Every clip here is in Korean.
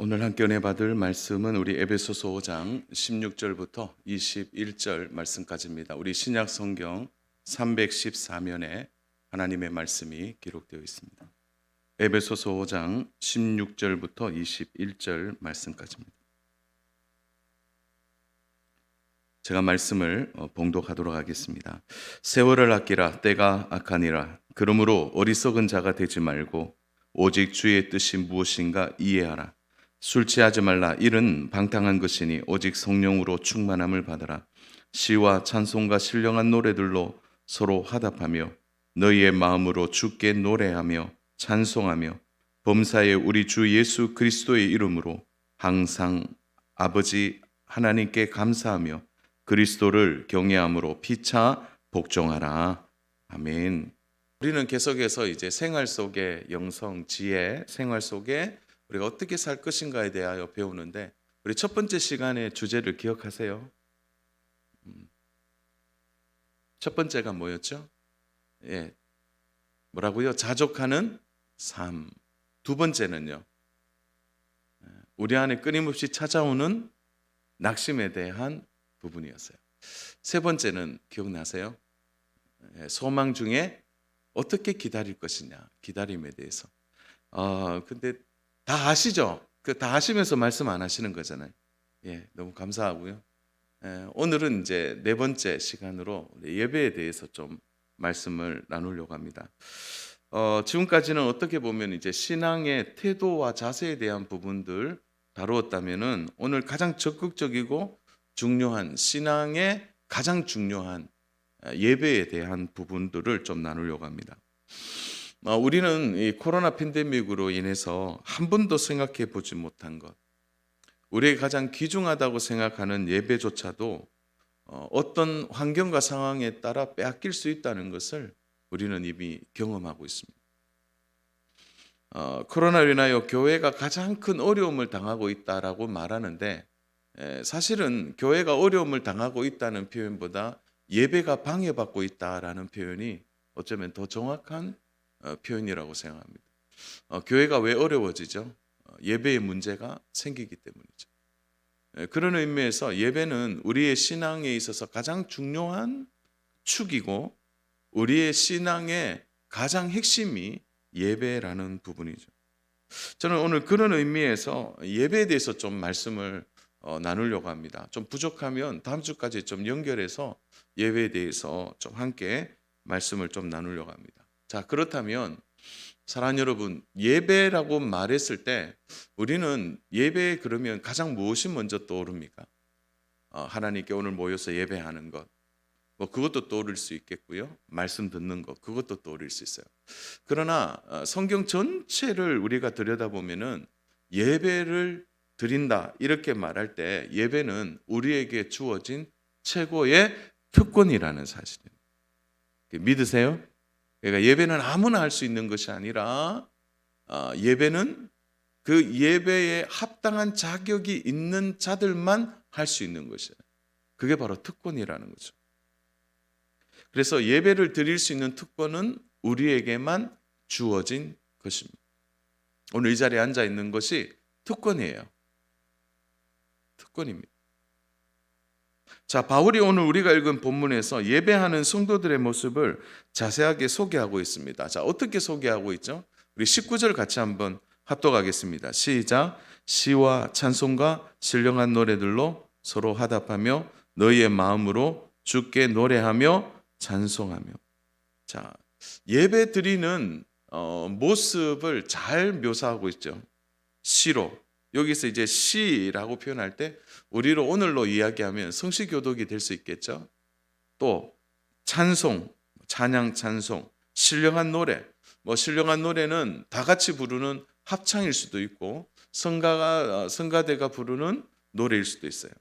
오늘 함께 은혜 받을 말씀은 우리 에베소서 5장 16절부터 21절 말씀까지입니다. 우리 신약 성경 314면에 하나님의 말씀이 기록되어 있습니다. 에베소서 5장 16절부터 21절 말씀까지입니다. 제가 말씀을 봉독하도록 하겠습니다. 세월을 아끼라 때가 악하니라. 그러므로 어리석은 자가 되지 말고 오직 주의 뜻이 무엇인가 이해하라. 술 취하지 말라. 일은 방탕한 것이니 오직 성령으로 충만함을 받으라. 시와 찬송과 신령한 노래들로 서로 화답하며 너희의 마음으로 주께 노래하며 찬송하며 범사에 우리 주 예수 그리스도의 이름으로 항상 아버지 하나님께 감사하며 그리스도를 경외함으로 피차 복종하라. 아멘. 우리는 계속해서 이제 생활 속의 영성, 지혜, 생활 속에 우리가 어떻게 살 것인가에 대하여 배우는데, 우리 첫 번째 시간의 주제를 기억하세요. 첫 번째가 뭐였죠? 뭐라고요? 자족하는 삶. 두 번째는요, 우리 안에 끊임없이 찾아오는 낙심에 대한 부분이었어요. 세 번째는 기억나세요? 소망 중에 어떻게 기다릴 것이냐, 기다림에 대해서. 근데 다 아시죠? 다 아시면서 말씀 안 하시는 거잖아요. 너무 감사하고요. 오늘은 이제 네 번째 시간으로 예배에 대해서 좀 말씀을 나누려고 합니다. 지금까지는 어떻게 보면 이제 신앙의 태도와 자세에 대한 부분들 다루었다면은, 오늘 가장 적극적이고 중요한 신앙의 가장 중요한 예배에 대한 부분들을 좀 나누려고 합니다. 우리는 이 코로나 팬데믹으로 인해서 한 번도 생각해 보지 못한 것, 우리가 가장 귀중하다고 생각하는 예배조차도 어떤 환경과 상황에 따라 빼앗길 수 있다는 것을 우리는 이미 경험하고 있습니다. 코로나로 인하여 교회가 가장 큰 어려움을 당하고 있다라고 말하는데, 사실은 교회가 어려움을 당하고 있다는 표현보다 예배가 방해받고 있다라는 표현이 어쩌면 더 정확한 표현이라고 생각합니다. 교회가 왜 어려워지죠? 예배의 문제가 생기기 때문이죠. 그런 의미에서 예배는 우리의 신앙에 있어서 가장 중요한 축이고, 우리의 신앙의 가장 핵심이 예배라는 부분이죠. 저는 오늘 그런 의미에서 예배에 대해서 좀 말씀을 나누려고 합니다. 좀 부족하면 다음 주까지 좀 연결해서 예배에 대해서 좀 함께 말씀을 좀 나누려고 합니다. 자, 그렇다면 사랑하는 여러분, 예배라고 말했을 때 우리는 예배 그러면 가장 무엇이 먼저 떠오릅니까? 하나님께 오늘 모여서 예배하는 것, 그것도 떠오를 수 있겠고요. 말씀 듣는 것, 그것도 떠오를 수 있어요. 그러나 성경 전체를 우리가 들여다보면은 예배를 드린다 이렇게 말할 때 예배는 우리에게 주어진 최고의 특권이라는 사실입니다. 믿으세요? 그러니까 예배는 아무나 할 수 있는 것이 아니라 예배는 그 예배에 합당한 자격이 있는 자들만 할 수 있는 것이에요. 그게 바로 특권이라는 거죠. 그래서 예배를 드릴 수 있는 특권은 우리에게만 주어진 것입니다. 오늘 이 자리에 앉아 있는 것이 특권이에요. 특권입니다. 자, 바울이 오늘 우리가 읽은 본문에서 예배하는 성도들의 모습을 자세하게 소개하고 있습니다. 자, 어떻게 소개하고 있죠? 우리 19절 같이 한번 합독하겠습니다. 시작. 시와 찬송과 신령한 노래들로 서로 화답하며 너희의 마음으로 주께 노래하며 찬송하며. 자, 예배 드리는 모습을 잘 묘사하고 있죠. 시로. 여기서 이제 시라고 표현할 때 우리로 오늘로 이야기하면 성시교독이 될 수 있겠죠. 또 찬송, 찬양 찬송, 신령한 노래. 신령한 노래는 다 같이 부르는 합창일 수도 있고 성가대가 부르는 노래일 수도 있어요.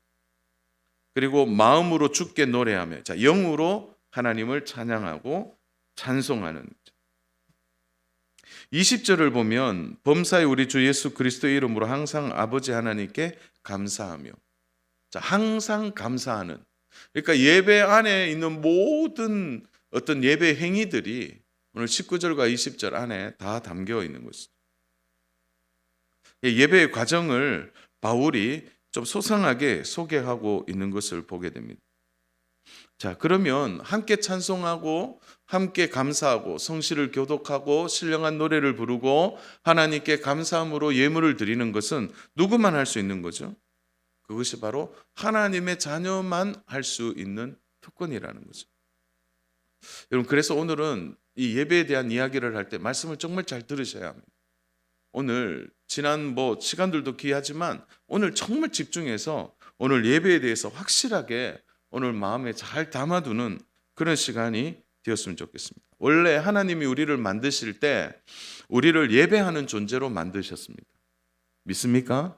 그리고 마음으로 주께 노래하며, 자, 영으로 하나님을 찬양하고 찬송하는 거죠. 20절을 보면 범사에 우리 주 예수 그리스도의 이름으로 항상 아버지 하나님께 감사하며. 자, 항상 감사하는. 그러니까 예배 안에 있는 모든 어떤 예배 행위들이 오늘 19절과 20절 안에 다 담겨 있는 것이죠. 예배의 과정을 바울이 좀 소상하게 소개하고 있는 것을 보게 됩니다. 자, 그러면 함께 찬송하고 함께 감사하고 성시를 교독하고 신령한 노래를 부르고 하나님께 감사함으로 예물을 드리는 것은 누구만 할 수 있는 거죠? 그것이 바로 하나님의 자녀만 할 수 있는 특권이라는 거죠. 여러분, 그래서 오늘은 이 예배에 대한 이야기를 할 때 말씀을 정말 잘 들으셔야 합니다. 오늘 지난 시간들도 귀하지만 오늘 정말 집중해서 오늘 예배에 대해서 확실하게 오늘 마음에 잘 담아두는 그런 시간이 되었으면 좋겠습니다. 원래 하나님이 우리를 만드실 때 우리를 예배하는 존재로 만드셨습니다. 믿습니까?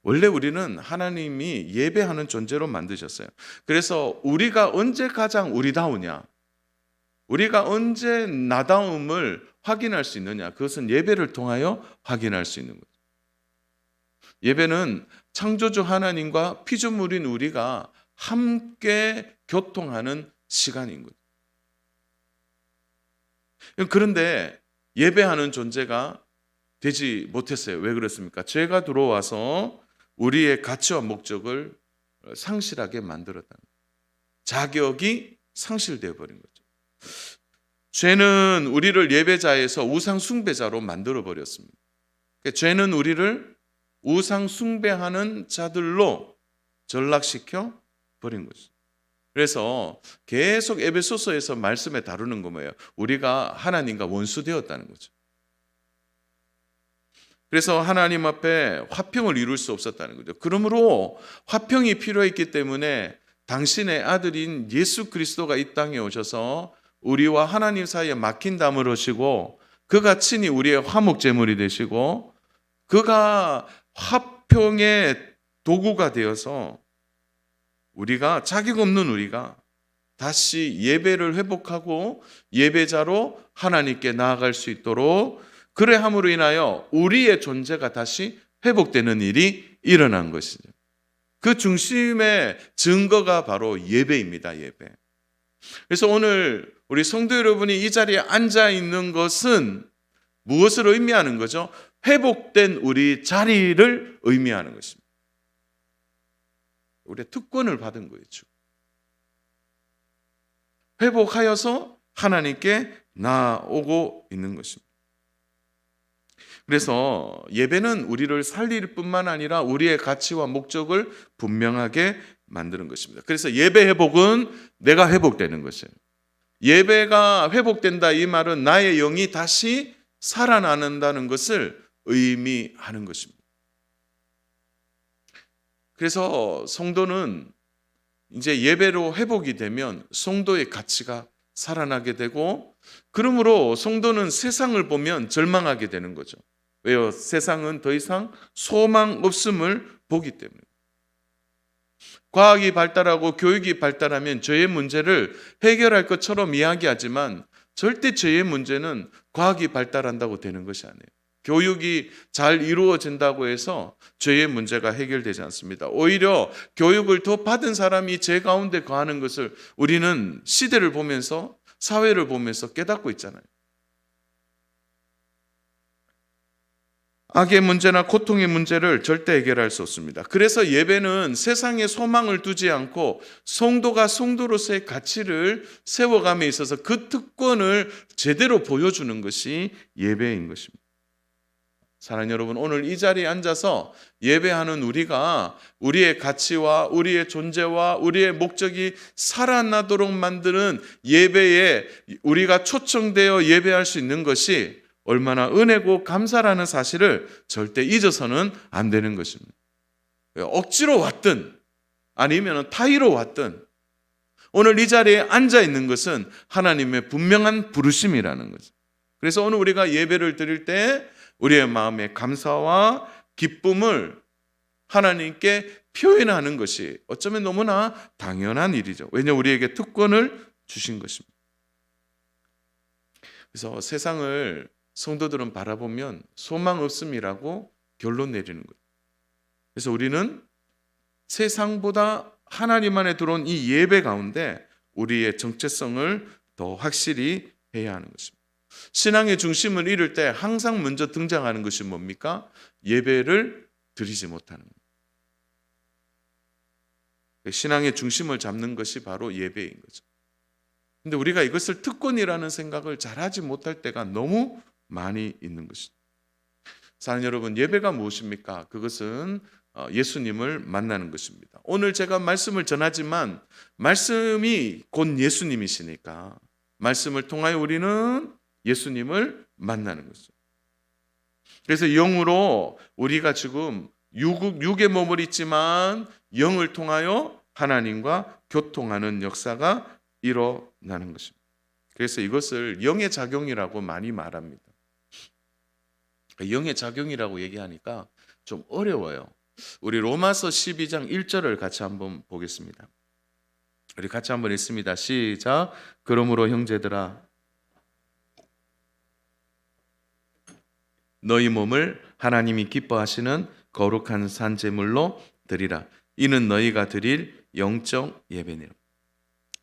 원래 우리는 하나님이 예배하는 존재로 만드셨어요. 그래서 우리가 언제 가장 우리다우냐, 우리가 언제 나다움을 확인할 수 있느냐, 그것은 예배를 통하여 확인할 수 있는 거죠. 예배는 창조주 하나님과 피조물인 우리가 함께 교통하는 시간인 거죠. 그런데 예배하는 존재가 되지 못했어요. 왜 그렇습니까? 죄가 들어와서 우리의 가치와 목적을 상실하게 만들었다는 거예요. 자격이 상실되어 버린 거죠. 죄는 우리를 예배자에서 우상 숭배자로 만들어 버렸습니다. 죄는 우리를 우상 숭배하는 자들로 전락시켜 버린 거죠. 그래서 계속 에베소서에서 말씀에 다루는 거 뭐예요? 우리가 하나님과 원수되었다는 거죠. 그래서 하나님 앞에 화평을 이룰 수 없었다는 거죠. 그러므로 화평이 필요했기 때문에 당신의 아들인 예수 그리스도가 이 땅에 오셔서 우리와 하나님 사이에 막힌 담을 하시고 그가 친히 우리의 화목제물이 되시고 그가 화평의 도구가 되어서 우리가 자격 없는 우리가 다시 예배를 회복하고 예배자로 하나님께 나아갈 수 있도록 그래 함으로 인하여 우리의 존재가 다시 회복되는 일이 일어난 것이죠. 그 중심의 증거가 바로 예배입니다. 예배. 그래서 오늘 우리 성도 여러분이 이 자리에 앉아 있는 것은 무엇을 의미하는 거죠? 회복된 우리 자리를 의미하는 것입니다. 우리의 특권을 받은 거죠. 회복하여서 하나님께 나아오고 있는 것입니다. 그래서 예배는 우리를 살릴 뿐만 아니라 우리의 가치와 목적을 분명하게 만드는 것입니다. 그래서 예배 회복은 내가 회복되는 것이에요. 예배가 회복된다 이 말은 나의 영이 다시 살아나는다는 것을 의미하는 것입니다. 그래서 성도는 이제 예배로 회복이 되면 성도의 가치가 살아나게 되고 그러므로 성도는 세상을 보면 절망하게 되는 거죠. 왜요? 세상은 더 이상 소망 없음을 보기 때문에. 과학이 발달하고 교육이 발달하면 죄의 문제를 해결할 것처럼 이야기하지만 절대 죄의 문제는 과학이 발달한다고 되는 것이 아니에요. 교육이 잘 이루어진다고 해서 죄의 문제가 해결되지 않습니다. 오히려 교육을 더 받은 사람이 죄 가운데 거하는 것을 우리는 시대를 보면서 사회를 보면서 깨닫고 있잖아요. 악의 문제나 고통의 문제를 절대 해결할 수 없습니다. 그래서 예배는 세상에 소망을 두지 않고 성도가 성도로서의 가치를 세워감에 있어서 그 특권을 제대로 보여주는 것이 예배인 것입니다. 사랑하는 여러분, 오늘 이 자리에 앉아서 예배하는 우리가 우리의 가치와 우리의 존재와 우리의 목적이 살아나도록 만드는 예배에 우리가 초청되어 예배할 수 있는 것이 얼마나 은혜고 감사라는 사실을 절대 잊어서는 안 되는 것입니다. 억지로 왔든 아니면 타의로 왔든 오늘 이 자리에 앉아 있는 것은 하나님의 분명한 부르심이라는 거죠. 그래서 오늘 우리가 예배를 드릴 때 우리의 마음의 감사와 기쁨을 하나님께 표현하는 것이 어쩌면 너무나 당연한 일이죠. 왜냐하면 우리에게 특권을 주신 것입니다. 그래서 세상을 성도들은 바라보면 소망 없음이라고 결론 내리는 거예요. 그래서 우리는 세상보다 하나님 안에 들어온 이 예배 가운데 우리의 정체성을 더 확실히 해야 하는 것입니다. 신앙의 중심을 잃을 때 항상 먼저 등장하는 것이 뭡니까? 예배를 드리지 못하는 거예요. 신앙의 중심을 잡는 것이 바로 예배인 거죠. 근데 우리가 이것을 특권이라는 생각을 잘하지 못할 때가 너무 많이 있는 것이죠. 사랑하는 여러분, 예배가 무엇입니까? 그것은 예수님을 만나는 것입니다. 오늘 제가 말씀을 전하지만 말씀이 곧 예수님이시니까 말씀을 통하여 우리는 예수님을 만나는 거죠. 그래서 영으로 우리가 지금 육의 몸을 입지만 영을 통하여 하나님과 교통하는 역사가 일어나는 것입니다. 그래서 이것을 영의 작용이라고 많이 말합니다. 영의 작용이라고 얘기하니까 좀 어려워요. 우리 로마서 12장 1절을 같이 한번 보겠습니다. 우리 같이 한번 읽습니다. 시작. 그러므로 형제들아 너희 몸을 하나님이 기뻐하시는 거룩한 산제물로 드리라. 이는 너희가 드릴 영적 예배니라.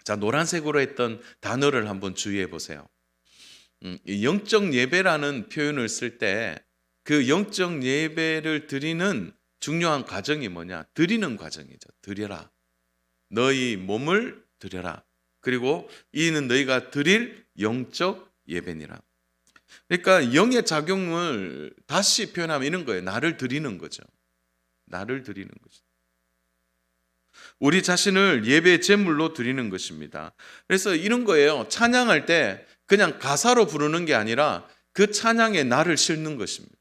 자, 노란색으로 했던 단어를 한번 주의해 보세요. 영적 예배라는 표현을 쓸 때 그 영적 예배를 드리는 중요한 과정이 뭐냐? 드리는 과정이죠. 드려라. 너희 몸을 드려라. 그리고 이는 너희가 드릴 영적 예배니라. 그러니까 영의 작용을 다시 표현하면 이런 거예요. 나를 드리는 거죠. 나를 드리는 거죠. 우리 자신을 예배 제물로 드리는 것입니다. 그래서 이런 거예요. 찬양할 때 그냥 가사로 부르는 게 아니라 그 찬양에 나를 싣는 것입니다.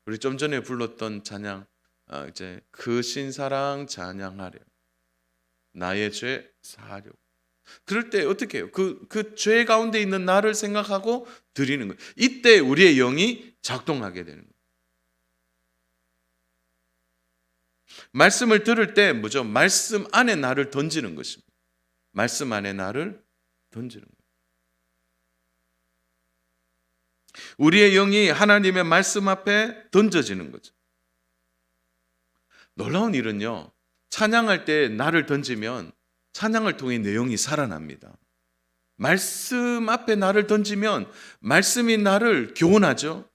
우리 좀 전에 불렀던 찬양, 이제 그 신사랑 찬양하려 나의 죄 사하려. 그럴 때 어떻게 해요? 그 죄 가운데 있는 나를 생각하고 드리는 거예요. 이때 우리의 영이 작동하게 되는 거예요. 말씀을 들을 때 뭐죠? 말씀 안에 나를 던지는 것입니다. 말씀 안에 나를 던지는 거예요. 우리의 영이 하나님의 말씀 앞에 던져지는 거죠. 놀라운 일은요, 찬양할 때 나를 던지면 찬양을 통해 내 영이 살아납니다. 말씀 앞에 나를 던지면 말씀이 나를 교훈하죠.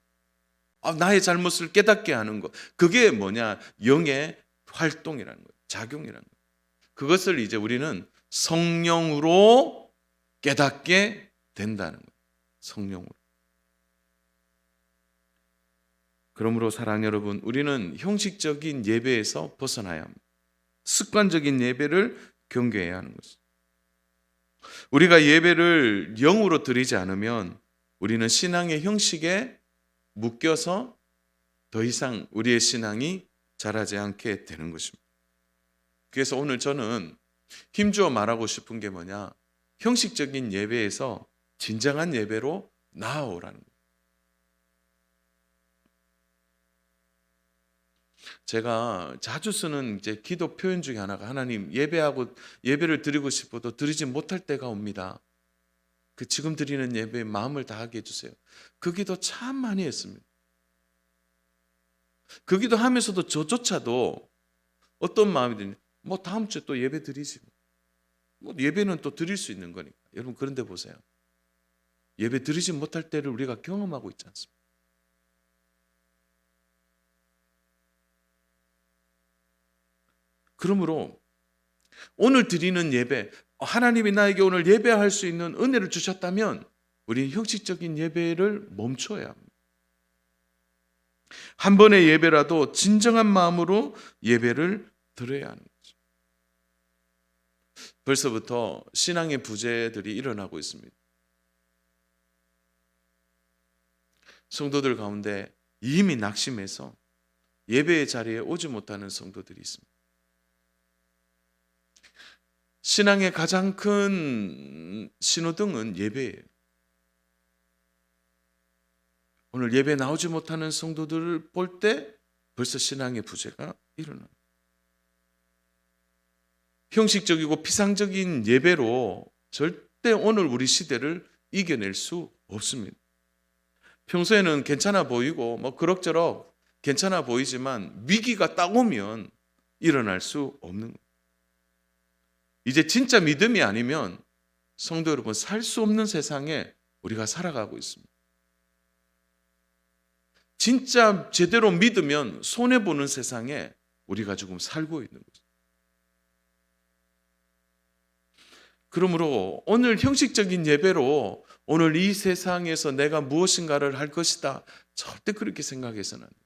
나의 잘못을 깨닫게 하는 것. 그게 뭐냐? 영의 활동이라는 거예요. 작용이라는 거예요. 그것을 이제 우리는 성령으로 깨닫게 된다는 거예요. 성령으로. 그러므로 사랑하는 여러분, 우리는 형식적인 예배에서 벗어나야 합니다. 습관적인 예배를 경계해야 하는 것입니다. 우리가 예배를 영으로 드리지 않으면 우리는 신앙의 형식에 묶여서 더 이상 우리의 신앙이 자라지 않게 되는 것입니다. 그래서 오늘 저는 힘주어 말하고 싶은 게 뭐냐? 형식적인 예배에서 진정한 예배로 나아오라는 거예요. 제가 자주 쓰는 이제 기도 표현 중에 하나가 하나님 예배를 드리고 싶어도 드리지 못할 때가 옵니다. 그 지금 드리는 예배에 마음을 다하게 해주세요. 그 기도 참 많이 했습니다. 그 기도 하면서도 저조차도 어떤 마음이 드냐? 뭐 다음 주에 또 예배 드리지. 뭐 예배는 또 드릴 수 있는 거니까. 여러분 그런데 보세요. 예배 드리지 못할 때를 우리가 경험하고 있지 않습니까? 그러므로 오늘 드리는 예배, 하나님이 나에게 오늘 예배할 수 있는 은혜를 주셨다면 우리는 형식적인 예배를 멈춰야 합니다. 한 번의 예배라도 진정한 마음으로 예배를 드려야 하는 거죠. 벌써부터 신앙의 부재들이 일어나고 있습니다. 성도들 가운데 이미 낙심해서 예배의 자리에 오지 못하는 성도들이 있습니다. 신앙의 가장 큰 신호등은 예배예요. 오늘 예배 나오지 못하는 성도들을 볼 때 벌써 신앙의 부재가 일어납니다. 형식적이고 피상적인 예배로 절대 오늘 우리 시대를 이겨낼 수 없습니다. 평소에는 괜찮아 보이고 뭐 그럭저럭 괜찮아 보이지만 위기가 딱 오면 일어날 수 없는 거예요. 이제 진짜 믿음이 아니면 성도 여러분, 살 수 없는 세상에 우리가 살아가고 있습니다. 진짜 제대로 믿으면 손해보는 세상에 우리가 지금 살고 있는 거죠. 그러므로 오늘 형식적인 예배로 오늘 이 세상에서 내가 무엇인가를 할 것이다, 절대 그렇게 생각해서는 안 돼요.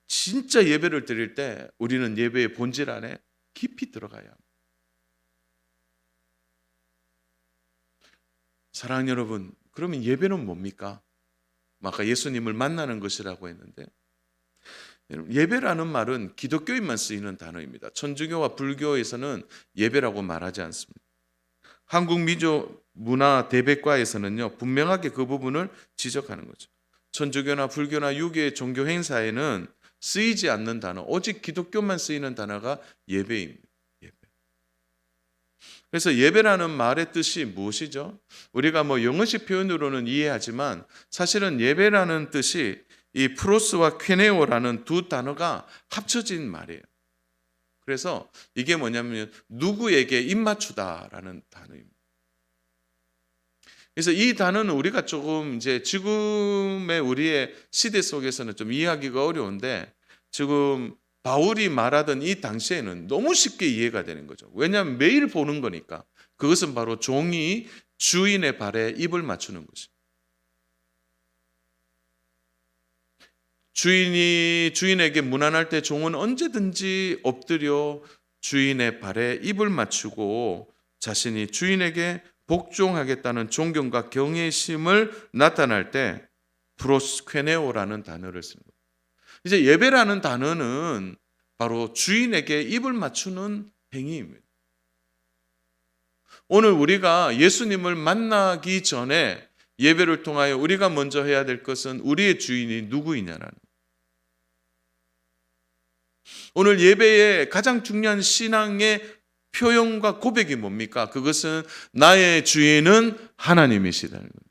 진짜 예배를 드릴 때 우리는 예배의 본질 안에 깊이 들어가야 합니다. 사랑하는 여러분, 그러면 예배는 뭡니까? 아까 예수님을 만나는 것이라고 했는데, 예배라는 말은 기독교인만 쓰이는 단어입니다. 천주교와 불교에서는 예배라고 말하지 않습니다. 한국 미조 문화 대백과에서는요, 분명하게 그 부분을 지적하는 거죠. 천주교나 불교나 유교의 종교 행사에는 쓰이지 않는 단어, 오직 기독교만 쓰이는 단어가 예배입니다. 예배. 그래서 예배라는 말의 뜻이 무엇이죠? 우리가 영어식 표현으로는 이해하지만 사실은 예배라는 뜻이 이 프로스와 퀘네오라는 두 단어가 합쳐진 말이에요. 그래서 이게 뭐냐면 누구에게 입맞추다라는 단어입니다. 그래서 이 단어는 우리가 조금 이제 지금의 우리의 시대 속에서는 좀 이해하기가 어려운데, 지금 바울이 말하던 이 당시에는 너무 쉽게 이해가 되는 거죠. 왜냐하면 매일 보는 거니까. 그것은 바로 종이 주인의 발에 입을 맞추는 것입니다. 주인이 주인에게 문안할 때 종은 언제든지 엎드려 주인의 발에 입을 맞추고 자신이 주인에게 복종하겠다는 존경과 경외심을 나타날 때 프로스퀘네오라는 단어를 쓰는 거예요. 이제 예배라는 단어는 바로 주인에게 입을 맞추는 행위입니다. 오늘 우리가 예수님을 만나기 전에 예배를 통하여 우리가 먼저 해야 될 것은 우리의 주인이 누구이냐라는 거예요. 오늘 예배의 가장 중요한 신앙의 표현과 고백이 뭡니까? 그것은 나의 주인은 하나님이시다는 겁니다.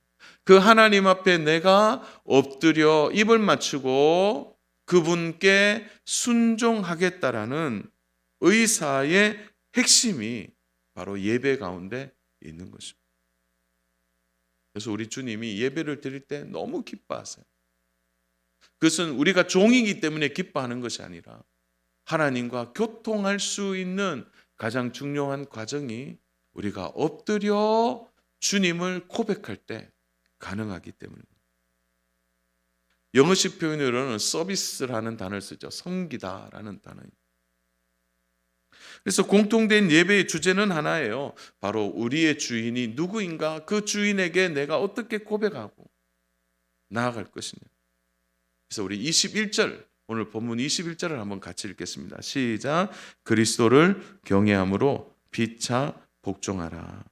그 하나님 앞에 내가 엎드려 입을 맞추고 그분께 순종하겠다라는 의사의 핵심이 바로 예배 가운데 있는 것입니다. 그래서 우리 주님이 예배를 드릴 때 너무 기뻐하세요. 그것은 우리가 종이기 때문에 기뻐하는 것이 아니라 하나님과 교통할 수 있는 가장 중요한 과정이 우리가 엎드려 주님을 고백할 때 가능하기 때문입니다. 영어식 표현으로는 서비스라는 단어를 쓰죠. 섬기다라는 단어입니다. 그래서 공통된 예배의 주제는 하나예요. 바로 우리의 주인이 누구인가, 그 주인에게 내가 어떻게 고백하고 나아갈 것이냐. 그래서 우리 21절, 오늘 본문 21절을 한번 같이 읽겠습니다. 시작. 그리스도를 경외함으로 피차 복종하라.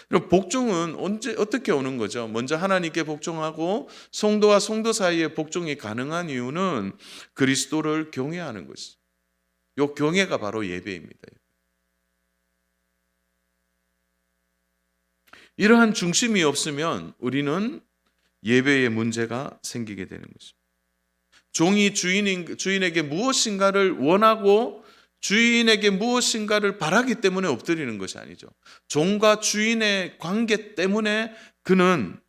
그럼 복종은 어떻게 오는 거죠? 먼저 하나님께 복종하고 성도와 성도 사이에 복종이 가능한 이유는 그리스도를 경외하는 것이죠. 이 경외가 바로 예배입니다. 이러한 중심이 없으면 우리는 예배에 문제가 생기게 되는 것입니다. 종이 주인에게 무엇인가를 원하고 주인에게 무엇인가를 바라기 때문에 엎드리는 것이 아니죠. 종과 주인의 관계 때문에 그는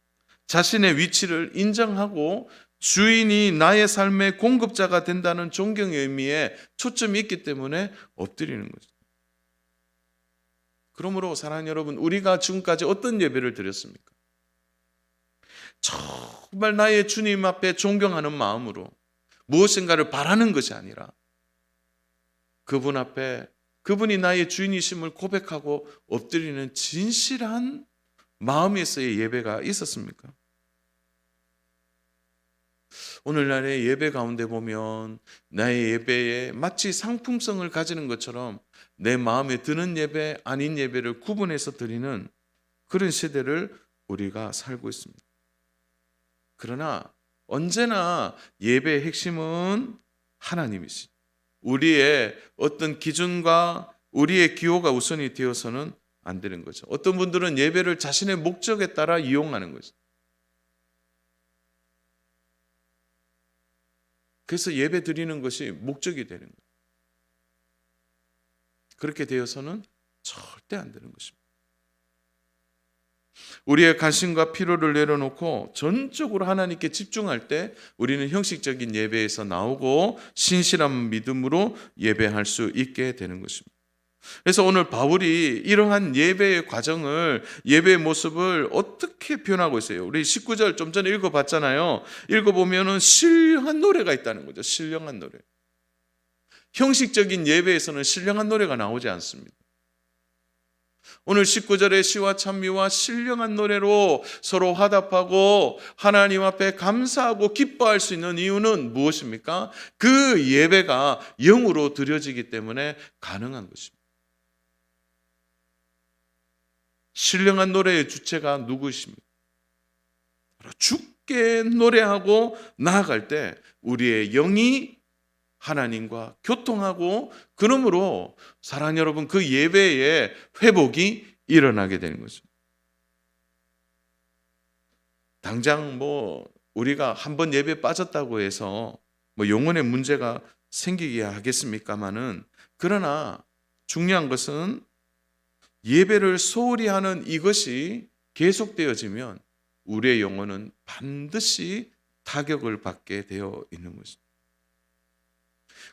자신의 위치를 인정하고 주인이 나의 삶의 공급자가 된다는 존경의 의미에 초점이 있기 때문에 엎드리는 거죠. 그러므로 사랑하는 여러분, 우리가 지금까지 어떤 예배를 드렸습니까? 정말 나의 주님 앞에 존경하는 마음으로 무엇인가를 바라는 것이 아니라 그분 앞에 그분이 나의 주인이심을 고백하고 엎드리는 진실한 마음에서의 예배가 있었습니까? 오늘날의 예배 가운데 보면 나의 예배에 마치 상품성을 가지는 것처럼 내 마음에 드는 예배, 아닌 예배를 구분해서 드리는 그런 시대를 우리가 살고 있습니다. 그러나 언제나 예배의 핵심은 하나님이시죠. 우리의 어떤 기준과 우리의 기호가 우선이 되어서는 안 되는 거죠. 어떤 분들은 예배를 자신의 목적에 따라 이용하는 거죠. 그래서 예배 드리는 것이 목적이 되는 거예요. 그렇게 되어서는 절대 안 되는 것입니다. 우리의 관심과 필요를 내려놓고 전적으로 하나님께 집중할 때 우리는 형식적인 예배에서 나오고 신실한 믿음으로 예배할 수 있게 되는 것입니다. 그래서 오늘 바울이 이러한 예배의 과정을, 예배의 모습을 어떻게 표현하고 있어요? 우리 19절 좀 전에 읽어봤잖아요. 읽어보면은 신령한 노래가 있다는 거죠. 신령한 노래. 형식적인 예배에서는 신령한 노래가 나오지 않습니다. 오늘 19절의 시와 찬미와 신령한 노래로 서로 화답하고 하나님 앞에 감사하고 기뻐할 수 있는 이유는 무엇입니까? 그 예배가 영으로 드려지기 때문에 가능한 것입니다. 신령한 노래의 주체가 누구십니까? 주께 노래하고 나아갈 때 우리의 영이 하나님과 교통하고, 그러므로 사랑하는 여러분, 그 예배의 회복이 일어나게 되는 거죠. 당장 우리가 한번 예배 빠졌다고 해서 영혼의 문제가 생기게 하겠습니까마는, 그러나 중요한 것은 예배를 소홀히 하는 이것이 계속되어지면 우리의 영혼은 반드시 타격을 받게 되어 있는 것입니다.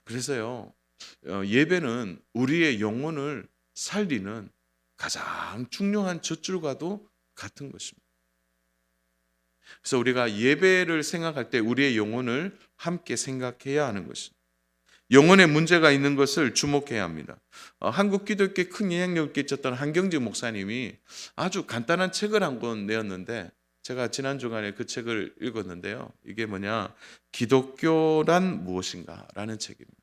그래서요, 예배는 우리의 영혼을 살리는 가장 중요한 젖줄과도 같은 것입니다. 그래서 우리가 예배를 생각할 때 우리의 영혼을 함께 생각해야 하는 것입니다. 영혼에 문제가 있는 것을 주목해야 합니다. 한국 기독교에 큰 영향력을 끼쳤던 한경직 목사님이 아주 간단한 책을 한 권 내었는데, 제가 지난 주간에 그 책을 읽었는데요. 이게 기독교란 무엇인가 라는 책입니다.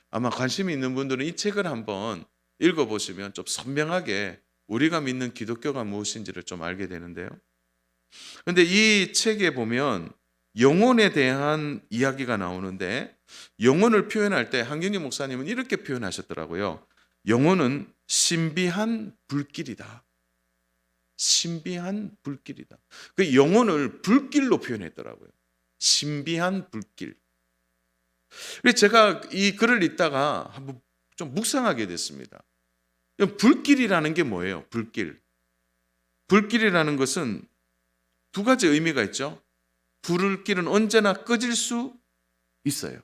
아마 관심이 있는 분들은 이 책을 한번 읽어보시면 좀 선명하게 우리가 믿는 기독교가 무엇인지를 좀 알게 되는데요. 그런데 이 책에 보면 영혼에 대한 이야기가 나오는데, 영혼을 표현할 때 한경직 목사님은 이렇게 표현하셨더라고요. 영혼은 신비한 불길이다. 신비한 불길이다. 그 영혼을 불길로 표현했더라고요. 신비한 불길. 그래서 제가 이 글을 읽다가 한번 좀 묵상하게 됐습니다. 불길이라는 게 뭐예요? 불길. 불길이라는 것은 두 가지 의미가 있죠. 불길은 언제나 꺼질 수 있어요.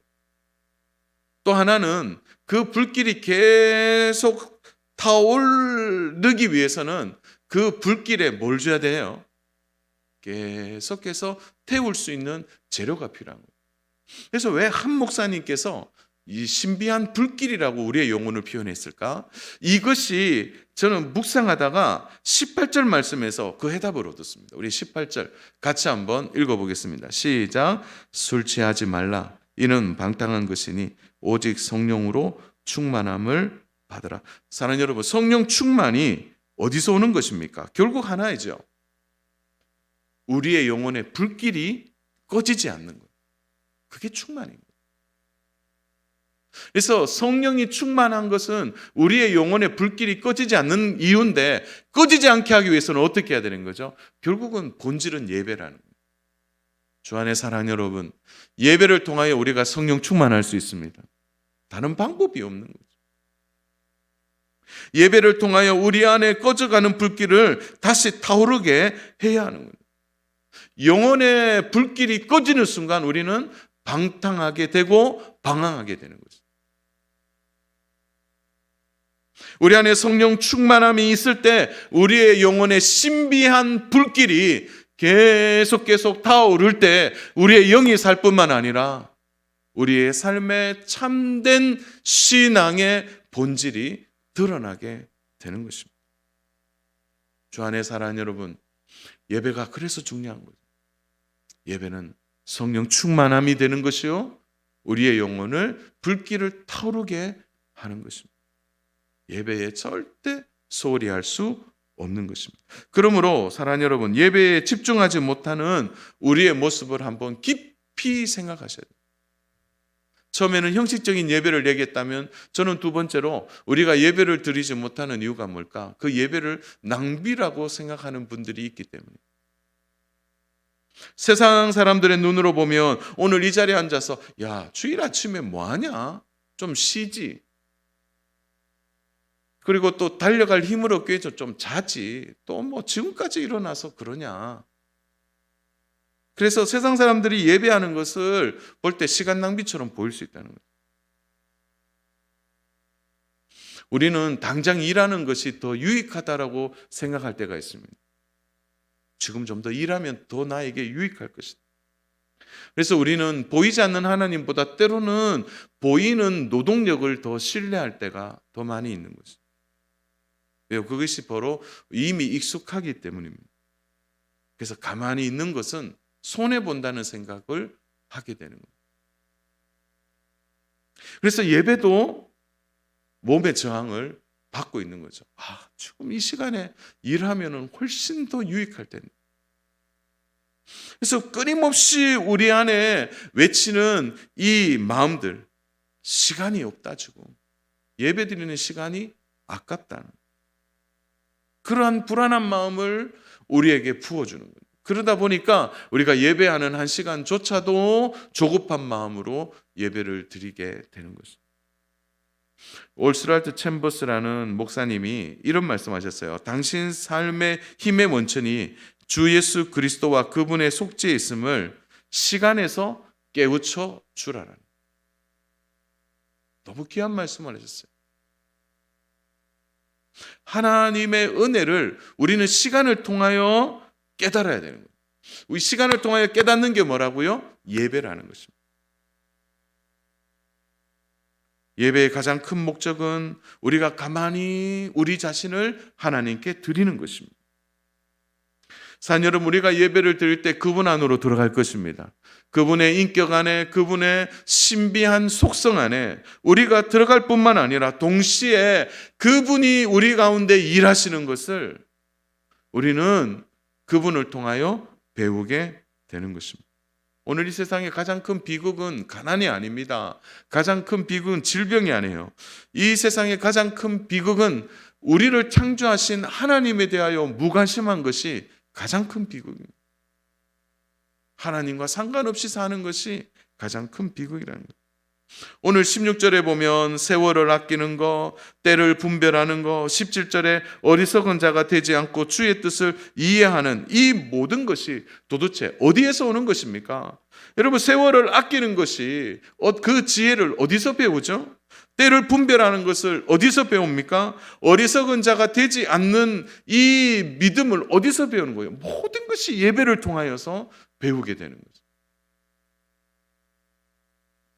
또 하나는 그 불길이 계속 타오르기 위해서는 그 불길에 뭘 줘야 돼요? 계속해서 태울 수 있는 재료가 필요한 거예요. 그래서 왜 한 목사님께서 이 신비한 불길이라고 우리의 영혼을 표현했을까? 이것이 저는 묵상하다가 18절 말씀에서 그 해답을 얻었습니다. 우리 18절 같이 한번 읽어보겠습니다. 시작. 술 취하지 말라. 이는 방탕한 것이니 오직 성령으로 충만함을 받으라. 사랑하는 여러분, 성령 충만이 어디서 오는 것입니까? 결국 하나이죠. 우리의 영혼의 불길이 꺼지지 않는 것. 그게 충만입니다. 그래서 성령이 충만한 것은 우리의 영혼의 불길이 꺼지지 않는 이유인데, 꺼지지 않게 하기 위해서는 어떻게 해야 되는 거죠? 결국은 본질은 예배라는 거예요. 주 안의 사랑 여러분, 예배를 통하여 우리가 성령 충만할 수 있습니다. 다른 방법이 없는 거죠. 예배를 통하여 우리 안에 꺼져가는 불길을 다시 타오르게 해야 하는 거예요. 영혼의 불길이 꺼지는 순간 우리는 방탕하게 되고 방황하게 되는 거죠. 우리 안에 성령 충만함이 있을 때 우리의 영혼의 신비한 불길이 계속 타오를 때 우리의 영이 살 뿐만 아니라 우리의 삶의 참된 신앙의 본질이 드러나게 되는 것입니다. 주 안에 사랑하는 여러분, 예배가 그래서 중요한 거죠. 예배는 성령 충만함이 되는 것이요, 우리의 영혼을 불길을 타오르게 하는 것입니다. 예배에 절대 소홀히 할 수 없는 것입니다. 그러므로 사랑하는 여러분, 예배에 집중하지 못하는 우리의 모습을 한번 깊이 생각하셔야 돼요. 처음에는 형식적인 예배를 얘기했다면, 저는 두 번째로 우리가 예배를 드리지 못하는 이유가 뭘까? 그 예배를 낭비라고 생각하는 분들이 있기 때문에. 세상 사람들의 눈으로 보면 오늘 이 자리에 앉아서 야, 주일 아침에 뭐하냐? 좀 쉬지. 그리고 또 달려갈 힘을 얻기 위해서 좀 자지. 또 뭐 지금까지 일어나서 그러냐. 그래서 세상 사람들이 예배하는 것을 볼 때 시간 낭비처럼 보일 수 있다는 거예요. 우리는 당장 일하는 것이 더 유익하다라고 생각할 때가 있습니다. 지금 좀 더 일하면 더 나에게 유익할 것이다. 그래서 우리는 보이지 않는 하나님보다 때로는 보이는 노동력을 더 신뢰할 때가 더 많이 있는 거죠. 왜요? 그것이 바로 이미 익숙하기 때문입니다. 그래서 가만히 있는 것은 손해본다는 생각을 하게 되는 거예요. 그래서 예배도 몸의 저항을 받고 있는 거죠. 지금 이 시간에 일하면 훨씬 더 유익할 텐데. 그래서 끊임없이 우리 안에 외치는 이 마음들, 시간이 없다 지금. 예배 드리는 시간이 아깝다는 그러한 불안한 마음을 우리에게 부어주는 거예요. 그러다 보니까 우리가 예배하는 한 시간조차도 조급한 마음으로 예배를 드리게 되는 것입니다. 올스랄트 챔버스라는 목사님이 이런 말씀하셨어요. 당신 삶의 힘의 원천이 주 예수 그리스도와 그분의 속죄에 있음을 시간에서 깨우쳐 주라는. 너무 귀한 말씀을 하셨어요. 하나님의 은혜를 우리는 시간을 통하여 깨달아야 되는 거예요. 우리 시간을 통하여 깨닫는 게 뭐라고요? 예배라는 것입니다. 예배의 가장 큰 목적은 우리가 가만히 우리 자신을 하나님께 드리는 것입니다. 사랑 여러분, 우리가 예배를 드릴 때 그분 안으로 들어갈 것입니다. 그분의 인격 안에, 그분의 신비한 속성 안에 우리가 들어갈 뿐만 아니라 동시에 그분이 우리 가운데 일하시는 것을 우리는 그분을 통하여 배우게 되는 것입니다. 오늘 이 세상의 가장 큰 비극은 가난이 아닙니다. 가장 큰 비극은 질병이 아니에요. 이 세상의 가장 큰 비극은 우리를 창조하신 하나님에 대하여 무관심한 것이 가장 큰 비극입니다. 하나님과 상관없이 사는 것이 가장 큰 비극이라는 거예요. 오늘 16절에 보면 세월을 아끼는 거, 때를 분별하는 거, 17절에 어리석은 자가 되지 않고 주의 뜻을 이해하는 이 모든 것이 도대체 어디에서 오는 것입니까? 여러분, 세월을 아끼는 것이 그 지혜를 어디서 배우죠? 때를 분별하는 것을 어디서 배웁니까? 어리석은 자가 되지 않는 이 믿음을 어디서 배우는 거예요? 모든 것이 예배를 통하여서 배우게 되는 거죠.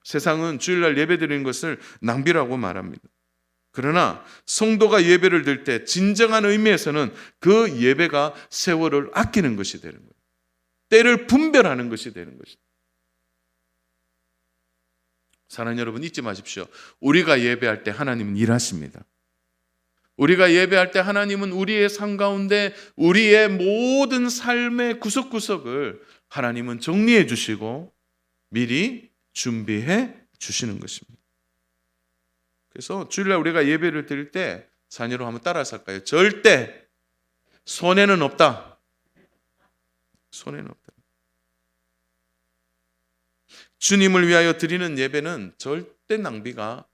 세상은 주일날 예배드리는 것을 낭비라고 말합니다. 그러나 성도가 예배를 드릴 때 진정한 의미에서는 그 예배가 세월을 아끼는 것이 되는 거예요. 때를 분별하는 것이 되는 것입니다. 사랑하는 여러분, 잊지 마십시오. 우리가 예배할 때 하나님은 일하십니다. 우리가 예배할 때 하나님은 우리의 삶 가운데 우리의 모든 삶의 구석구석을 하나님은 정리해 주시고 미리 준비해 주시는 것입니다. 그래서 주일날 우리가 예배를 드릴 때 자녀로 한번 따라서 할까요? 절대 손해는 없다. 손해는 없다. 주님을 위하여 드리는 예배는 절대 낭비가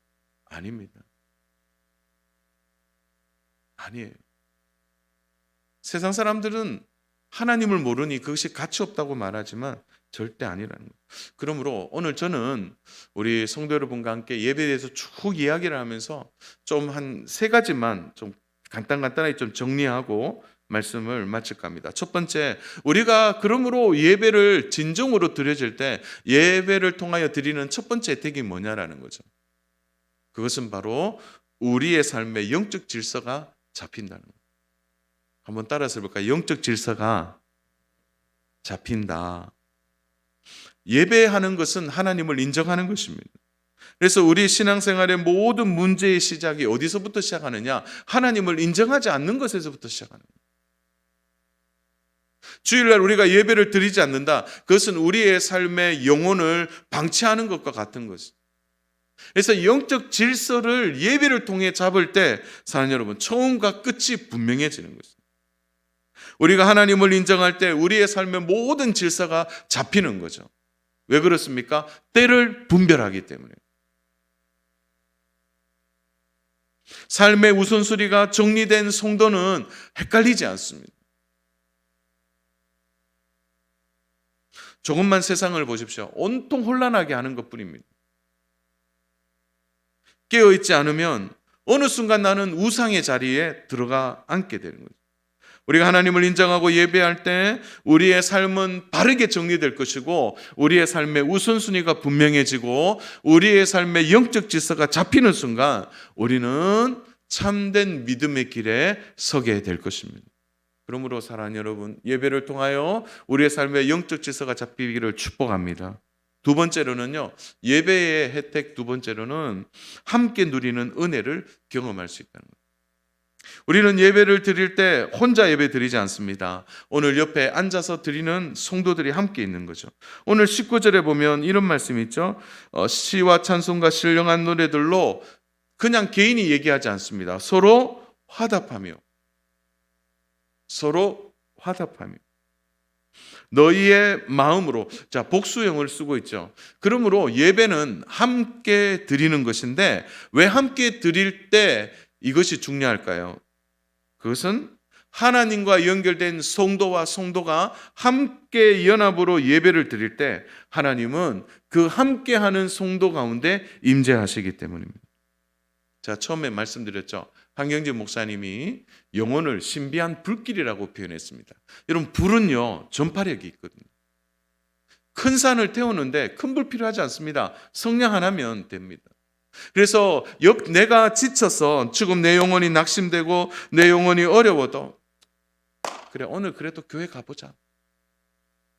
아닙니다. 아니에요. 세상 사람들은 하나님을 모르니 그것이 가치 없다고 말하지만 절대 아니라는 거예요. 그러므로 오늘 저는 우리 성도 여러분과 함께 예배에 대해서 쭉 이야기를 하면서 좀 한 세 가지만 좀 간단하게 좀 정리하고 말씀을 마칠까 합니다. 첫 번째, 우리가 그러므로 예배를 진정으로 드려질 때 예배를 통하여 드리는 첫 번째 혜택이 뭐냐라는 거죠. 그것은 바로 우리의 삶의 영적 질서가 잡힌다는 거예요. 한번 따라서 해볼까요? 영적 질서가 잡힌다. 예배하는 것은 하나님을 인정하는 것입니다. 그래서 우리 신앙생활의 모든 문제의 시작이 어디서부터 시작하느냐? 하나님을 인정하지 않는 것에서부터 시작하는 거예요. 주일날 우리가 예배를 드리지 않는다. 그것은 우리의 삶의 영혼을 방치하는 것과 같은 것이죠. 그래서 영적 질서를 예배를 통해 잡을 때 사랑하는 여러분, 처음과 끝이 분명해지는 것입니다. 우리가 하나님을 인정할 때 우리의 삶의 모든 질서가 잡히는 거죠. 왜 그렇습니까? 때를 분별하기 때문에. 삶의 우선순위가 정리된 성도는 헷갈리지 않습니다. 조금만 세상을 보십시오. 온통 혼란하게 하는 것뿐입니다. 깨어있지 않으면 어느 순간 나는 우상의 자리에 들어가 앉게 되는 거죠. 우리가 하나님을 인정하고 예배할 때 우리의 삶은 바르게 정리될 것이고 우리의 삶의 우선순위가 분명해지고 우리의 삶의 영적 질서가 잡히는 순간 우리는 참된 믿음의 길에 서게 될 것입니다. 그러므로 사랑하는 여러분, 예배를 통하여 우리의 삶의 영적 질서가 잡히기를 축복합니다. 두 번째로는요, 예배의 혜택 두 번째로는 함께 누리는 은혜를 경험할 수 있다는 거예요. 우리는 예배를 드릴 때 혼자 예배 드리지 않습니다. 오늘 옆에 앉아서 드리는 성도들이 함께 있는 거죠. 오늘 19절에 보면 이런 말씀이 있죠. 시와 찬송과 신령한 노래들로 그냥 개인이 얘기하지 않습니다. 서로 화답하며 너희의 마음으로, 자, 복수형을 쓰고 있죠. 그러므로 예배는 함께 드리는 것인데 왜 함께 드릴 때 이것이 중요할까요? 그것은 하나님과 연결된 성도와 성도가 함께 연합으로 예배를 드릴 때 하나님은 그 함께하는 성도 가운데 임재하시기 때문입니다. 자, 처음에 말씀드렸죠. 한경진 목사님이 영혼을 신비한 불길이라고 표현했습니다. 여러분, 불은요 전파력이 있거든요. 큰 산을 태우는데 큰 불 필요하지 않습니다. 성령 하나면 됩니다. 그래서 내가 지쳐서 지금 내 영혼이 낙심되고 내 영혼이 어려워도 그래, 오늘 그래도 교회 가보자.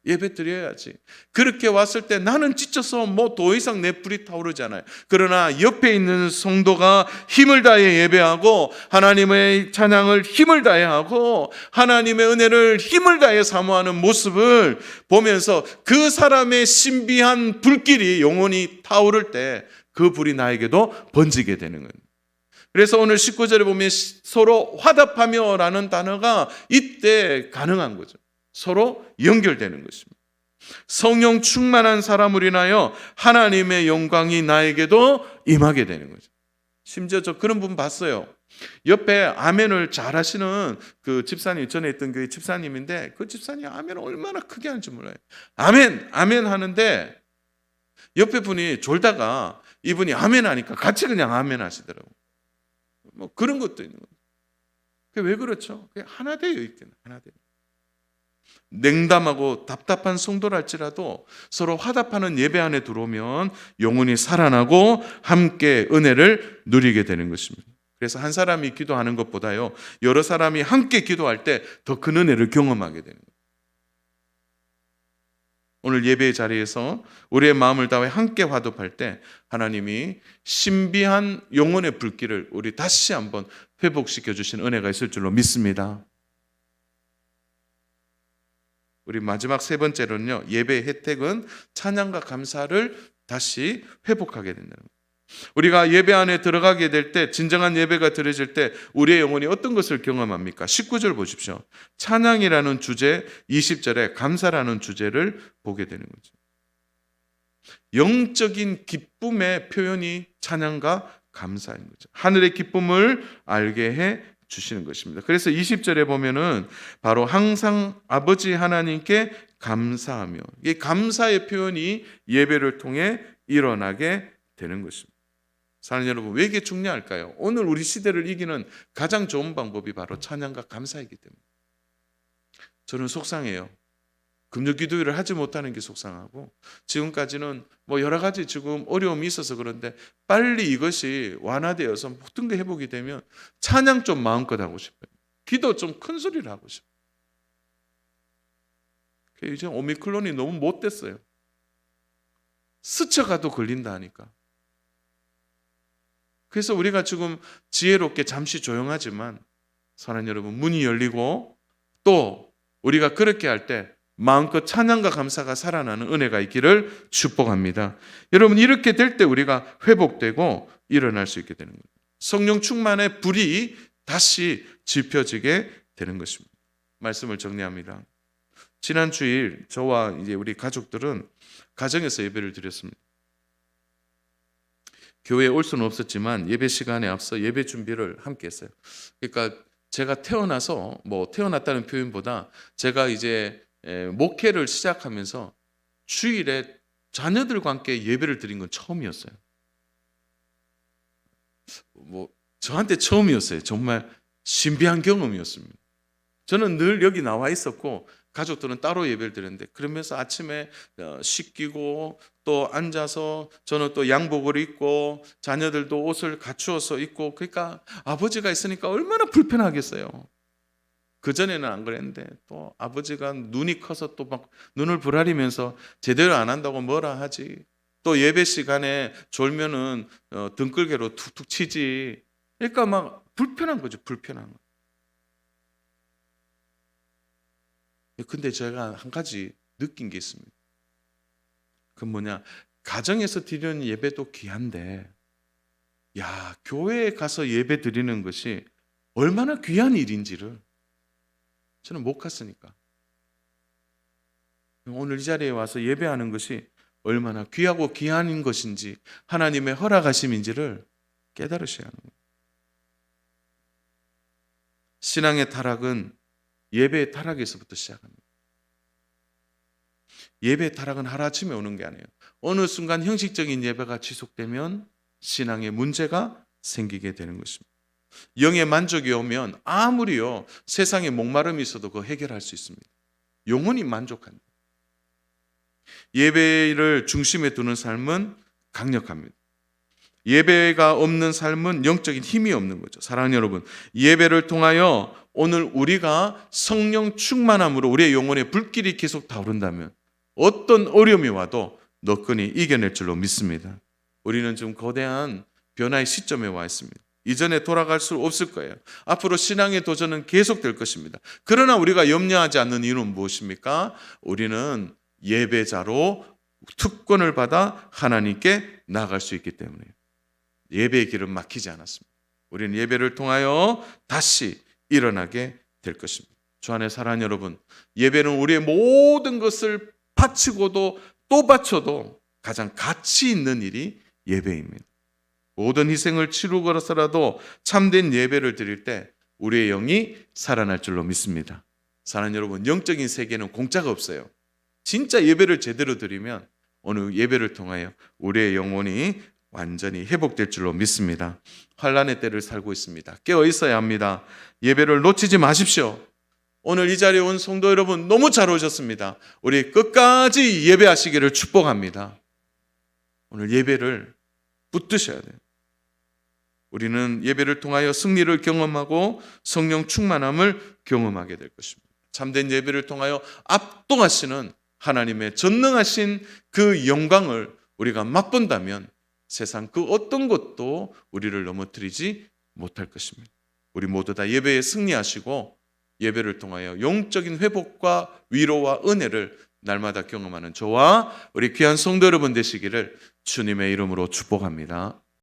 예배 드려야지. 그렇게 왔을 때 나는 지쳐서 뭐 더 이상 내 불이 타오르잖아요. 그러나 옆에 있는 성도가 힘을 다해 예배하고 하나님의 찬양을 힘을 다해 하고 하나님의 은혜를 힘을 다해 사모하는 모습을 보면서 그 사람의 신비한 불길이 영혼이 타오를 때 그 불이 나에게도 번지게 되는 거예요. 그래서 오늘 19절에 보면 서로 화답하며 라는 단어가 이때 가능한 거죠. 서로 연결되는 것입니다. 성령 충만한 사람을 인하여 하나님의 영광이 나에게도 임하게 되는 거죠. 심지어 저 그런 분 봤어요. 옆에 아멘을 잘 하시는 그 집사님, 전에 있던 교회 집사님인데 그 집사님 아멘을 얼마나 크게 하는지 몰라요. 아멘, 아멘 하는데 옆에 분이 졸다가 이분이 아멘 하니까 같이 그냥 아멘 하시더라고요. 뭐 그런 것도 있는 거예요. 그게 왜 그렇죠? 그게 하나 되어 있겠네, 하나 되어. 냉담하고 답답한 성도랄지라도 서로 화답하는 예배 안에 들어오면 영혼이 살아나고 함께 은혜를 누리게 되는 것입니다. 그래서 한 사람이 기도하는 것보다요 여러 사람이 함께 기도할 때 더 큰 은혜를 경험하게 되는 거예요. 오늘 예배의 자리에서 우리의 마음을 다해 함께 화답할 때 하나님이 신비한 영혼의 불길을 우리 다시 한번 회복시켜 주신 은혜가 있을 줄로 믿습니다. 우리 마지막 세 번째로는요, 예배의 혜택은 찬양과 감사를 다시 회복하게 된다는 거예요. 우리가 예배 안에 들어가게 될 때, 진정한 예배가 드려질 때 우리의 영혼이 어떤 것을 경험합니까? 19절 보십시오. 찬양이라는 주제, 20절에 감사라는 주제를 보게 되는 거죠. 영적인 기쁨의 표현이 찬양과 감사인 거죠. 하늘의 기쁨을 알게 해 주시는 것입니다. 그래서 20절에 보면은 바로 항상 아버지 하나님께 감사하며, 이 감사의 표현이 예배를 통해 일어나게 되는 것입니다. 사랑하는 여러분, 왜 이게 중요할까요? 오늘 우리 시대를 이기는 가장 좋은 방법이 바로 찬양과 감사이기 때문에. 저는 속상해요. 금요기도회를 하지 못하는 게 속상하고, 지금까지는 뭐 여러 가지 지금 어려움이 있어서 그런데 빨리 이것이 완화되어서 모든 게 회복이 되면 찬양 좀 마음껏 하고 싶어요. 기도 좀 큰 소리를 하고 싶어요. 이제 오미크론이 너무 못됐어요. 스쳐가도 걸린다 하니까. 그래서 우리가 지금 지혜롭게 잠시 조용하지만 사랑하는 여러분, 문이 열리고 또 우리가 그렇게 할 때 마음껏 찬양과 감사가 살아나는 은혜가 있기를 축복합니다. 여러분, 이렇게 될 때 우리가 회복되고 일어날 수 있게 되는 거예요. 성령 충만의 불이 다시 지펴지게 되는 것입니다. 말씀을 정리합니다. 지난 주일 저와 이제 우리 가족들은 가정에서 예배를 드렸습니다. 교회에 올 수는 없었지만 예배 시간에 앞서 예배 준비를 함께 했어요. 그러니까 제가 태어났다는 표현보다 제가 이제 목회를 시작하면서 주일에 자녀들과 함께 예배를 드린 건 처음이었어요. 저한테 처음이었어요. 정말 신비한 경험이었습니다. 저는 늘 여기 나와 있었고 가족들은 따로 예배를 드렸는데, 그러면서 아침에 씻기고 또 앉아서 저는 또 양복을 입고 자녀들도 옷을 갖추어서 입고, 그러니까 아버지가 있으니까 얼마나 불편하겠어요. 그전에는 안 그랬는데 또 아버지가 눈이 커서 또 막 눈을 부라리면서 제대로 안 한다고 뭐라 하지. 또 예배 시간에 졸면은 등끌개로 툭툭 치지. 그러니까 막 불편한 거죠. 불편한 거. 근데 제가 한 가지 느낀 게 있습니다. 그건 뭐냐? 가정에서 드리는 예배도 귀한데, 교회에 가서 예배 드리는 것이 얼마나 귀한 일인지를 저는 못 갔으니까. 오늘 이 자리에 와서 예배하는 것이 얼마나 귀하고 귀한 것인지, 하나님의 허락하심인지를 깨달으셔야 하는 거예요. 신앙의 타락은 예배의 타락에서부터 시작합니다. 예배의 타락은 하루아침에 오는 게 아니에요. 어느 순간 형식적인 예배가 지속되면 신앙에 문제가 생기게 되는 것입니다. 영의 만족이 오면 아무리요 세상에 목마름이 있어도 그거 해결할 수 있습니다. 영혼이 만족합니다. 예배를 중심에 두는 삶은 강력합니다. 예배가 없는 삶은 영적인 힘이 없는 거죠. 사랑하는 여러분, 예배를 통하여 오늘 우리가 성령 충만함으로 우리의 영혼에 불길이 계속 타오른다면 어떤 어려움이 와도 너끈히 이겨낼 줄로 믿습니다. 우리는 지금 거대한 변화의 시점에 와 있습니다. 이전에 돌아갈 수 없을 거예요. 앞으로 신앙의 도전은 계속될 것입니다. 그러나 우리가 염려하지 않는 이유는 무엇입니까? 우리는 예배자로 특권을 받아 하나님께 나아갈 수 있기 때문이에요. 예배의 길은 막히지 않았습니다. 우리는 예배를 통하여 다시 일어나게 될 것입니다. 주 안에 사랑하는 여러분, 예배는 우리의 모든 것을 바치고도 또 바쳐도 가장 가치 있는 일이 예배입니다. 모든 희생을 치르고서라도 참된 예배를 드릴 때 우리의 영이 살아날 줄로 믿습니다. 사랑하는 여러분, 영적인 세계는 공짜가 없어요. 진짜 예배를 제대로 드리면 오늘 예배를 통하여 우리의 영혼이 완전히 회복될 줄로 믿습니다. 환난의 때를 살고 있습니다. 깨어 있어야 합니다. 예배를 놓치지 마십시오. 오늘 이 자리에 온 성도 여러분, 너무 잘 오셨습니다. 우리 끝까지 예배하시기를 축복합니다. 오늘 예배를 붙드셔야 돼요. 우리는 예배를 통하여 승리를 경험하고 성령 충만함을 경험하게 될 것입니다. 참된 예배를 통하여 압도하시는 하나님의 전능하신 그 영광을 우리가 맛본다면 세상 그 어떤 것도 우리를 넘어뜨리지 못할 것입니다. 우리 모두 다 예배에 승리하시고 예배를 통하여 영적인 회복과 위로와 은혜를 날마다 경험하는 저와 우리 귀한 성도 여러분 되시기를 주님의 이름으로 축복합니다.